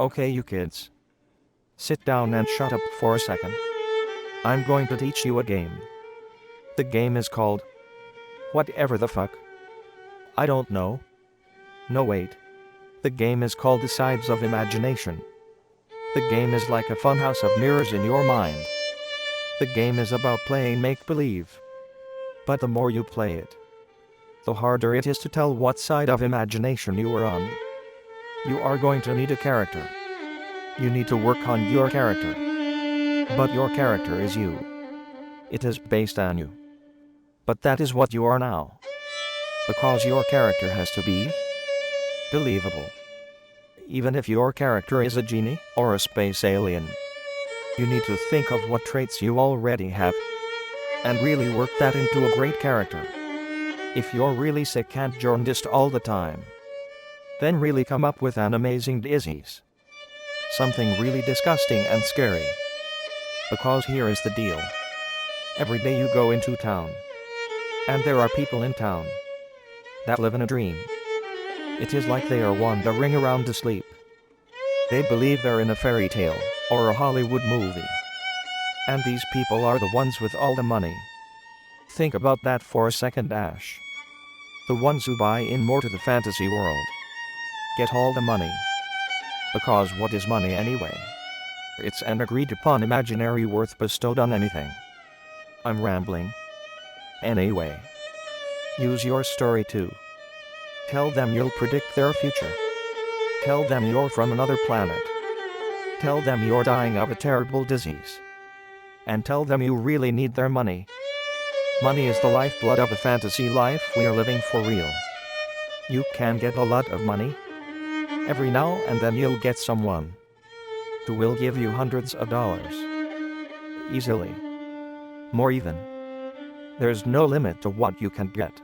Okay, you kids. Sit down and shut up for a second. I'm going to teach you a game. The game is called whatever the fuck. I don't know. No, wait. The game is called The Sides of Imagination. The game is like a funhouse of mirrors in your mind. The game is about playing make-believe. But the more you play it, the harder it is to tell what side of imagination you are on. You are going to need a character. You need to work on your character. But your character is you. It is based on you. But that is what you are now. Because your character has to be believable. Even if your character is a genie or a space alien, you need to think of what traits you already have and really work that into a great character. If you're really sick and jaundiced all the time, then really come up with an amazing disease. Something really disgusting and scary. Because here is the deal. Every day you go into town, and there are people in town that live in a dream. It is like they are wandering around to sleep. They believe they're in a fairy tale or a Hollywood movie. And these people are the ones with all the money. Think about that for a second, Ash. The ones who buy in more to the fantasy world get all the money. Because what is money anyway? It's an agreed upon imaginary worth bestowed on anything. I'm rambling. Anyway. Use your story too. Tell them you'll predict their future. Tell them you're from another planet. Tell them you're dying of a terrible disease. And tell them you really need their money. Money is the lifeblood of a fantasy life we're living for real. You can get a lot of money. Every now and then you'll get someone who will give you hundreds of dollars. Easily. More even. There's no limit to what you can get.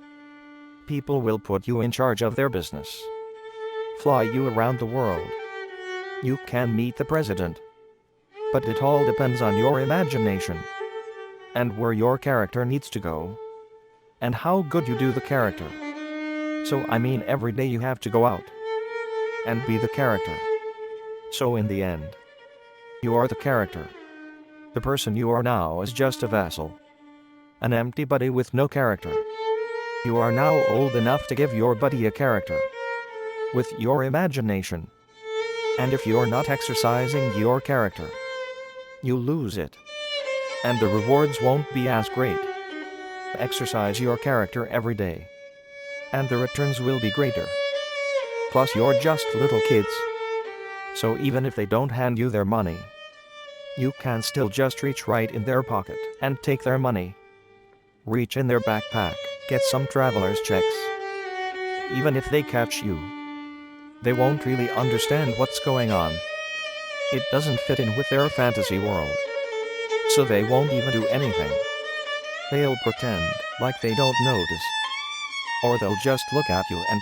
People will put you in charge of their business. Fly you around the world. You can meet the president. But it all depends on your imagination. And where your character needs to go. And how good you do the character. So I mean every day you have to go out and be the character. So in the end, you are the character. The person you are now is just a vessel. An empty body with no character. You are now old enough to give your body a character. With your imagination. And if you're not exercising your character, you lose it. And the rewards won't be as great. Exercise your character every day. And the returns will be greater. Plus you're just little kids. So even if they don't hand you their money, you can still just reach right in their pocket and take their money. Reach in their backpack, get some traveler's checks. Even if they catch you, they won't really understand what's going on. It doesn't fit in with their fantasy world. So they won't even do anything. They'll pretend like they don't notice. Or they'll just look at you and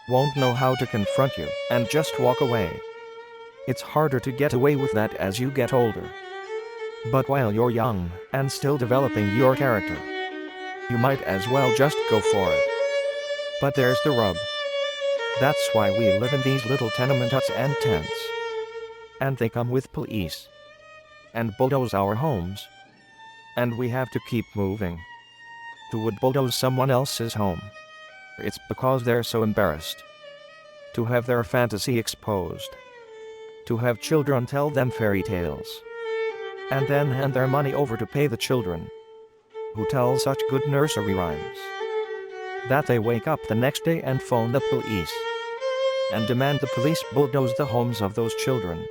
won't know how to confront you and just walk away. It's harder to get away with that as you get older. But while you're young and still developing your character, you might as well just go for it. But there's the rub. That's why we live in these little tenement huts and tents. And they come with police. And bulldoze our homes. And we have to keep moving. Who would bulldoze someone else's home? It's because they're so embarrassed to have their fantasy exposed. To have children tell them fairy tales. And then hand their money over to pay the children who tell such good nursery rhymes that they wake up the next day and phone the police and demand the police bulldoze the homes of those children.